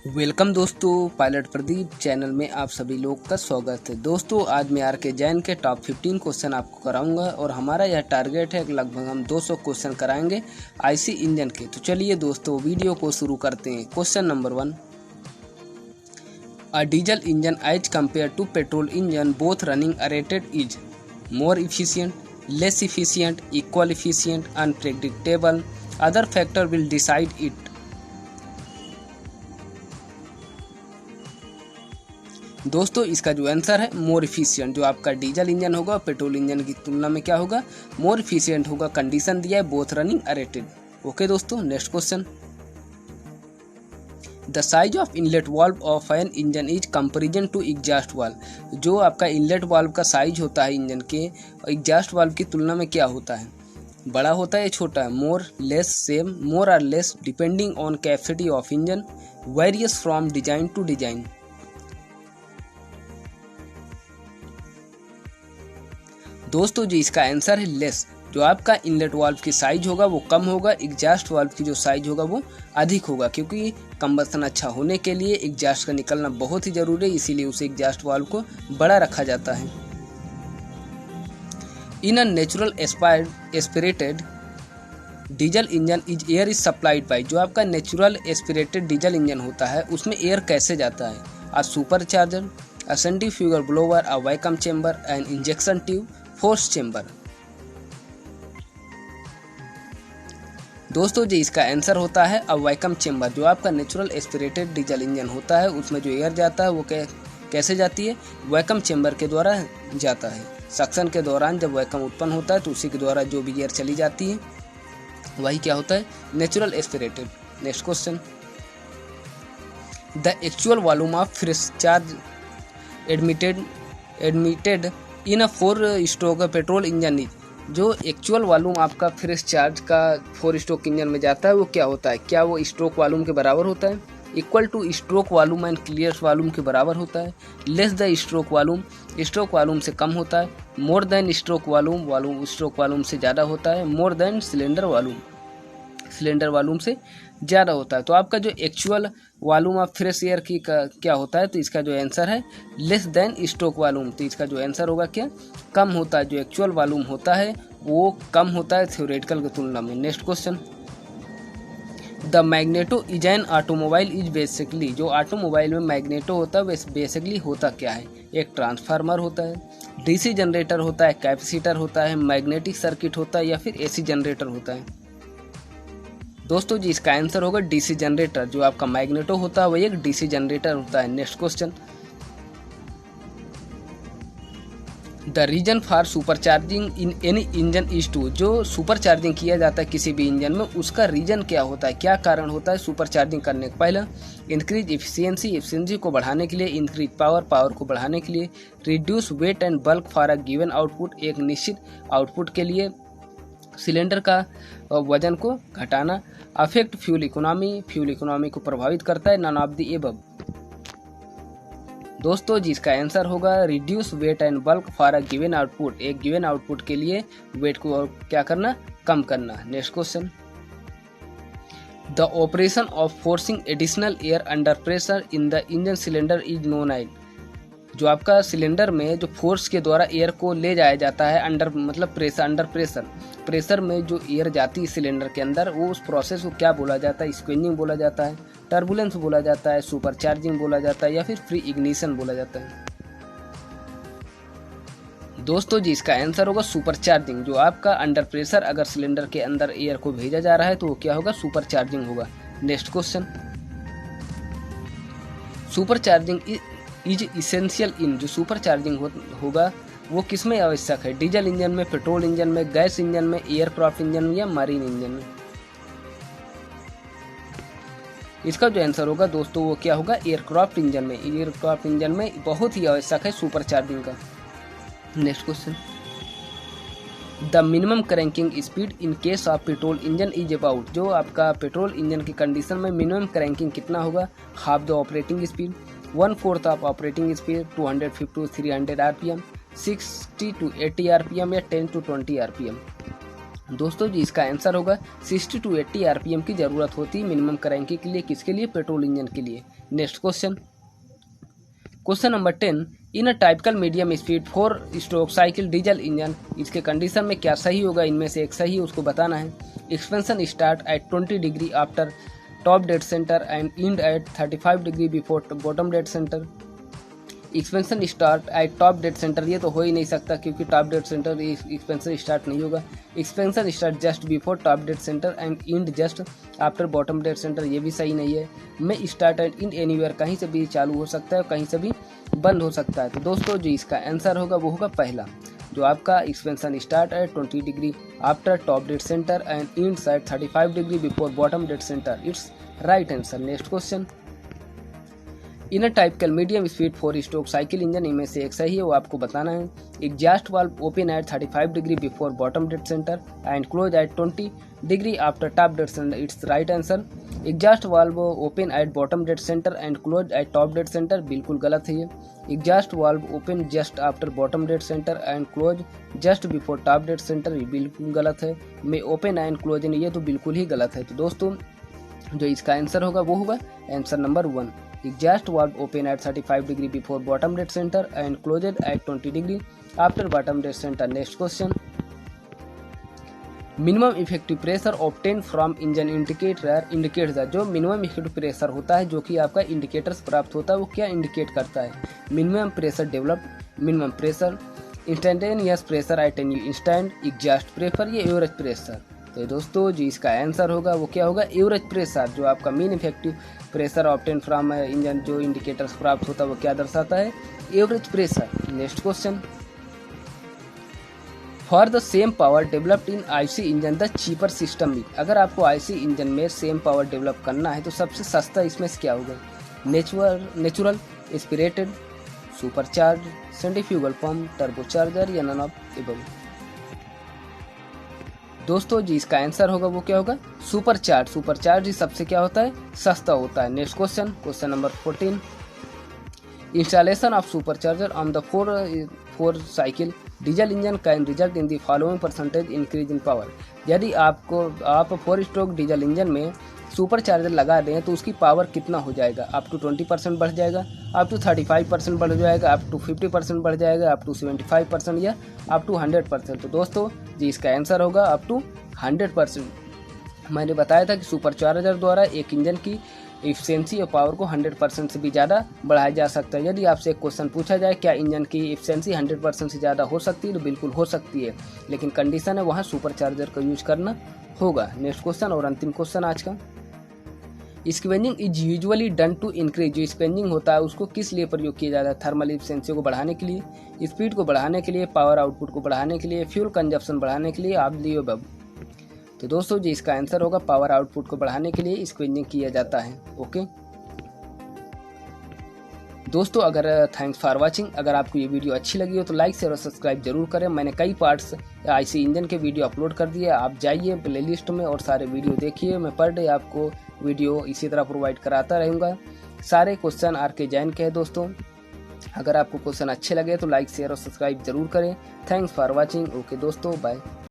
Welcome दोस्तों, pilot Pradeep channel में आप सभी लोग का स्वागत है। दोस्तों आज मैं आर के जैन के टॉप 15 क्वेश्चन आपको कराऊंगा और हमारा यह टारगेट है कि लगभग हम 200 क्वेश्चन कराएंगे आईसी इंजन के। तो चलिए दोस्तों वीडियो को शुरू करते हैं। Question number 1, a diesel engine as compared to petrol engine both running rated is more efficient, less efficient, equal efficient, unpredictable, other factor will decide it. दोस्तों इसका जो आंसर है मोर इफिशियंट। जो आपका डीजल इंजन होगा petrol engine की तुलना में क्या होगा, मोर इफिशियंट होगा। कंडीशन दिया है बोथ रनिंग रेटेड। ओके दोस्तों, next question, the size of inlet valve of an engine is comparison to exhaust valve. जो आपका इनलेट वाल्व का साइज होता है इंजन के एग्जॉस्ट वाल्व की तुलना में क्या होता है, बड़ा होता है या छोटा है? मोर, लेस, सेम, मोर और less, depending on capacity of engine, varies from design to design. दोस्तों जी इसका आंसर है लेस। जो आपका इनलेट वाल्व की साइज होगा वो कम होगा, एग्जॉस्ट वाल्व की जो साइज होगा वो अधिक होगा, क्योंकि कंबसन अच्छा होने के लिए एग्जॉस्ट का निकलना बहुत ही जरूरी है, इसीलिए उसे एग्जॉस्ट वाल्व को बड़ा रखा जाता है। In a natural aspirated diesel engine is air is supplied by. जो आपका नेचुरल एस्पिरेटेड डीजल इंजन होता है उसमें एयर कैसे जाता है? A super charger, a centrifugal blower, a vacuum chamber, an injection tube, force chamber. दोस्तों जी इसका आंसर होता है अब वैक्यूम चेंबर। जो आपका नेचुरल एस्पिरेटेड डीजल इंजन होता है उसमें जो एयर जाता है वो कैसे जाती है? वैक्यूम चेंबर के द्वारा जाता है। सक्शन के दौरान जब वैक्यूम उत्पन्न होता है तो उसी के द्वारा जो भी एयर चली जाती है वही क्या होता है, natural aspirated. Next question, the actual volume of fresh charge admitted in a 4 stroke petrol engine is. जो एक्चुअल वॉल्यूम आपका फ्रेश चार्ज का 4 स्ट्रोक इंजन में जाता है वो क्या होता है? क्या वो स्ट्रोक वॉल्यूम के बराबर होता है? Equal two stroke volume and clear volume के बराबर होता है? लेस द स्ट्रोक वॉल्यूम से कम होता है? More than stroke volume stroke volume से ज़्यादा होता है? मोर देन सिलेंडर वॉल्यूम से ज़्यादा होता है। तो आपका जो actual volume of fresh air की क्या होता है, तो इसका जो आंसर है लेस देन स्ट्रोक वॉल्यूम। तो इसका जो आंसर होगा क्या, कम होता है। जो एक्चुअल वॉल्यूम होता है वो कम होता है थ्योरेटिकल की तुलना में। Next question, the magneto is an automobile is basically. जो ऑटोमोबाइल में मैग्नेटो होता है बेसिकली होता क्या है? एक ट्रांसफार्मर होता है, डीसी जनरेटर होता है, कैपेसिटर होता है, मैग्नेटिक सर्किट होता है या फिर एसी जनरेटर होता है? दोस्तों जी इसका आंसर होगा डीसी जनरेटर। जो आपका मैग्नेटो होता है वो एक डीसी जनरेटर होता है। Next question, the reason for supercharging in any engine is to. जो सुपर चार्जिंग किया जाता है किसी भी इंजन में उसका रीजन क्या होता है, क्या कारण होता है सुपर चार्जिंग करने का? पहला, इंक्रीज एफिशिएंसी को बढ़ाने के लिए, इंक्रीज पावर को बढ़ाने के लिए, reduce weight and bulk for a given output, एक निश्चित आउटपुट के लिए सिलेंडर का वजन को घटाना, अफेक्ट फ्यूल इकोनॉमी को प्रभावित करता है, नन ऑफ द एबव। दोस्तों जिसका आंसर होगा reduce weight and bulk for a given output, एक गिवन आउटपुट के लिए वेट को क्या करना, कम करना। Next question, the operation of forcing additional air under pressure in the engine cylinder is known as. जो आपका सिलेंडर में जो फोर्स के द्वारा एयर को ले जाया जाता है अंडर प्रेशर में जो एयर जाती है सिलेंडर के अंदर, वो उस प्रोसेस को क्या बोला जाता है? स्क्वीजिंग बोला जाता है, टर्बुलेंस बोला जाता है, सुपर चार्जिंग बोला जाता है या फिर फ्री इग्निशन बोला जाता है? दोस्तों जी इसका आंसर होगा सुपर चार्जिंग। जो आपका अंडर प्रेशर अगर सिलेंडर के अंदर एयर को भेजा जा रहा है तो वो क्या होगा, सुपर चार्जिंग होगा। Next question, super charging is essential in. जो सुपर चार्जिंग होगा वो किस में आवश्यक है? डीजल इंजन में, पेट्रोल इंजन में, गैस इंजन में, एयरक्राफ्ट इंजन में या मरीन इंजन में? इसका जो आंसर होगा दोस्तों वो क्या होगा, एयरक्राफ्ट इंजन में। एयरक्राफ्ट इंजन में बहुत ही आवश्यक है सुपर चार्जिंग का। Next question, the minimum cranking speed in case of petrol engine is about. जो आपका पेट्रोल इंजन की कंडीशन में मिनिमम क्रैंकिंग कितना होगा? Half the operating speed, 1/4 of operating speed, 250 to 300 RPM, 60 to 80 RPM या 10 to 20 RPM? दोस्तों जी इसका आंसर होगा 60 to 80 आरपीएम की ज़रूरत होती है मिनिमम क्रैंकिंग के लिए। किसके लिए? पेट्रोल इंजन के लिए। Next question, question number 10, in a typical medium speed 4 stroke cycle diesel engine, इसके कंडीशन में क्या सही होगा? इनमें से एक सही है, उसको बताना है। Expansion start at 20 degree after top dead centre and and at 35 degree before bottom dead centre. Expansion start at top dead centre, ये तो हो ही नहीं सकता क्योंकि top dead centre expansion start नहीं होगा। Expansion start just before top dead centre and and just after bottom dead centre, ये भी सही नहीं है। मैं स्टार्ट एंड एंड एनीवेयर, कहीं से भी चालू हो सकता है कहीं से भी बंद हो सकता है। तो दोस्तों जो इसका आंसर होगा वो होगा पहला, जो आपका expansion start at 20 degree after top dead centre and ends at 35 degree before bottom dead centre, it's right answer. Next question, in a typical medium speed 4 stroke cycle engine, इनमें से एक सही है, वो आपको बताना है। Exhaust valve open at 35 degree before bottom dead centre and close eight 20 degree after top dead centre, it's right answer. Exhaust valve open at bottom dead centre and close eight top dead centre, बिल्कुल गलत है ये। Exhaust valve open just after bottom dead centre and close just before top dead centre, ये बिल्कुल गलत है। में open and close in, ये तो बिल्कुल ही गलत है। तो दोस्तों जो इसका आंसर होगा वो होगा answer number 1, exhaust valve open at 35 degree before bottom dead centre and closed eight 20 degree after bottom dead centre. Next question, minimum effective pressure obtain from engine indicator indicates the, जो minimum effective pressure होता है जो कि आपका indicators प्राप्त होता है वो क्या इंडिकेट करता है? Minimum pressure developed, minimum pressure, instantaneous pressure at an instant, exhaust pressure, ये एवरेज प्रेशर। तो दोस्तों जो इसका आंसर होगा वो क्या होगा? Average pressure. जो आपका mean effective pressure obtain from engine जो इंडिकेटर्स प्राप्त होता है वो क्या दर्शाता है? Average pressure. Next question, for the same power developed in IC engine the cheaper system भी, अगर आपको आईसी इंजन में सेम पावर डेवलप करना है तो सबसे सस्ता इसमें से क्या होगा? Natural aspirated, supercharge, centrifugal pump, turbocharger या नन ऑफ एबव। दोस्तों जी इसका आंसर होगा वो क्या होगा? सुपरचार्ज। सुपरचार्ज ही सबसे क्या होता है? सस्ता होता है। Next question, question number 14, installation of supercharger on the 4 cycle diesel engine can result in the following percentage increase in power. यदि आप 4 स्ट्रोक डीजल इंजन में सुपर चार्जर लगा दें तो उसकी पावर कितना हो जाएगा? अप टू 20% बढ़ जाएगा, अप टू 35% बढ़ जाएगा, अप टू 50% बढ़ जाएगा, अप टू 75% या अप टू 100%। तो दोस्तों जी इसका आंसर होगा अप टू 100%। मैंने बताया था कि सुपर चार्जर द्वारा एक इंजन की एफिशिएंसी और पावर को 100% से भी ज़्यादा बढ़ाया जा सकता है। यदि आपसे एक क्वेश्चन पूछा जाए क्या इंजन की एफिशिएंसी 100% से ज़्यादा हो सकती है, तो बिल्कुल हो सकती है, लेकिन कंडीशन है वहाँ सुपर चार्जर का यूज करना होगा। नेक्स्ट क्वेश्चन और अंतिम क्वेश्चन आज का, scavenging is usually done to increase, जो स्क्वेंजिंग होता है उसको किस लिए प्रयोग किया जाता है? थर्मल एफिशिएंसी को बढ़ाने के लिए, स्पीड को बढ़ाने के लिए, पावर आउटपुट को बढ़ाने के लिए, फ्यूल कंजप्शन बढ़ाने के लिए, आप दियो बब। तो दोस्तों जी इसका आंसर होगा पावर आउटपुट को बढ़ाने के लिए स्क्वेंजिंग किया जाता है। ओके दोस्तों, अगर थैंक्स फॉर वाचिंग, अगर आपको ये वीडियो अच्छी लगी हो तो लाइक शेयर और सब्सक्राइब जरूर करें। मैंने कई पार्ट्स आईसी इंजन के वीडियो अपलोड कर दिए, आप जाइए प्लेलिस्ट में और सारे वीडियो देखिए। मैं पर डे आपको वीडियो इसी तरह प्रोवाइड कराता रहूँगा। सारे क्वेश्चन RK जैन के हैं दोस्तों। अगर आपको क्वेश्चन अच्छे लगे तो लाइक शेयर और सब्सक्राइब जरूर करें। Thanks for watching. ओके दोस्तों, बाय।